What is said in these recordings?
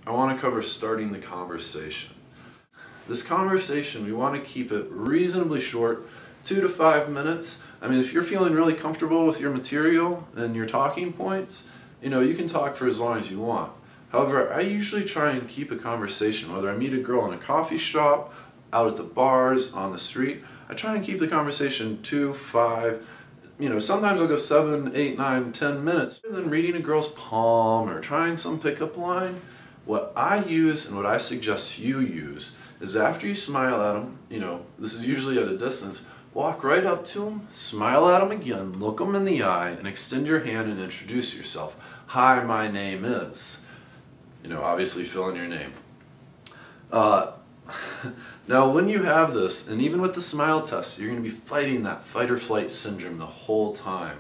I want to cover starting the conversation. This conversation, we want to keep it reasonably short, 2 to 5 minutes. I mean, if you're feeling really comfortable with your material and your talking points, you can talk for as long as you want. However, I usually try and keep a conversation, whether I meet a girl in a coffee shop, out at the bars, on the street. I try and keep the conversation 2, 5, sometimes I'll go 7, 8, 9, 10 minutes. Rather than reading a girl's palm or trying some pickup line, what I use and what I suggest you use is after you smile at them, this is usually at a distance, walk right up to them, smile at them again, look them in the eye, and extend your hand and introduce yourself. Hi, my name is. Obviously fill in your name. Now, when you have this, and even with the smile test, you're going to be fighting that fight or flight syndrome the whole time.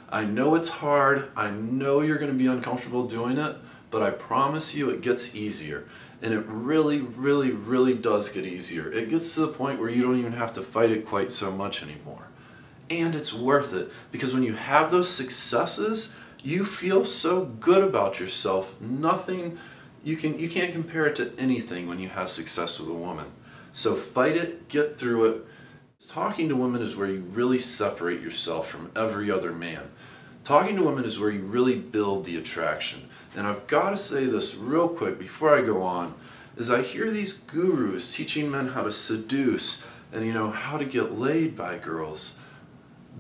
I know it's hard, I know you're going to be uncomfortable doing it, but I promise you it gets easier. And it really, really, really does get easier. It gets to the point where you don't even have to fight it quite so much anymore. And it's worth it, because when you have those successes, you feel so good about yourself. You can't compare it to anything when you have success with a woman. So fight it, get through it. Talking to women is where you really separate yourself from every other man. Talking to women is where you really build the attraction. And I've got to say this real quick before I go on, is I hear these gurus teaching men how to seduce and how to get laid by girls.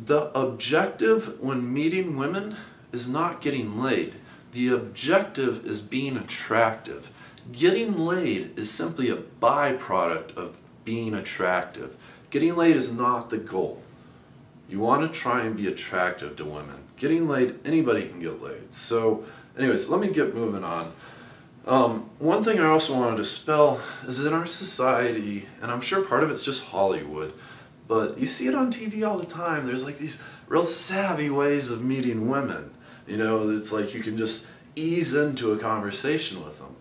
The objective when meeting women is not getting laid. The objective is being attractive. Getting laid is simply a byproduct of being attractive. Getting laid is not the goal. You want to try and be attractive to women. Getting laid, anybody can get laid. So anyways, let me get moving on. One thing I also want to dispel is that in our society, and I'm sure part of it's just Hollywood, but you see it on TV all the time, there's like these real savvy ways of meeting women. It's like you can just ease into a conversation with them.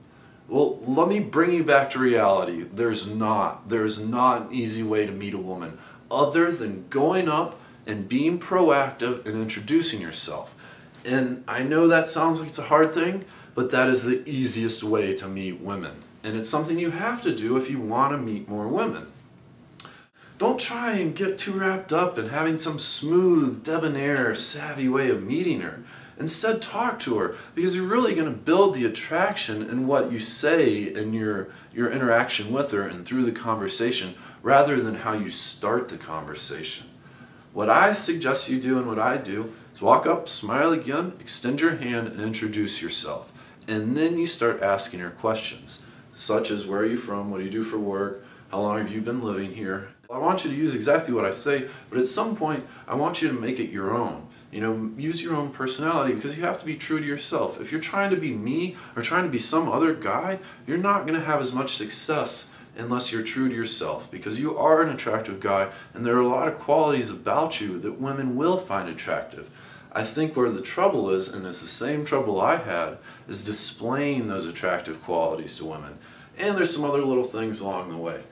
Well, let me bring you back to reality. There's not an easy way to meet a woman other than going up and being proactive and introducing yourself. And I know that sounds like it's a hard thing, but that is the easiest way to meet women. And it's something you have to do if you want to meet more women. Don't try and get too wrapped up in having some smooth, debonair, savvy way of meeting her. Instead, talk to her, because you're really going to build the attraction in what you say in your interaction with her and through the conversation, rather than how you start the conversation. What I suggest you do and what I do is walk up, smile again, extend your hand, and introduce yourself. And then you start asking her questions, such as where are you from, what do you do for work, how long have you been living here. I want you to use exactly what I say, but at some point I want you to make it your own. Use your own personality, because you have to be true to yourself. If you're trying to be me or trying to be some other guy, you're not going to have as much success unless you're true to yourself, because you are an attractive guy and there are a lot of qualities about you that women will find attractive. I think where the trouble is, and it's the same trouble I had, is displaying those attractive qualities to women. And there's some other little things along the way.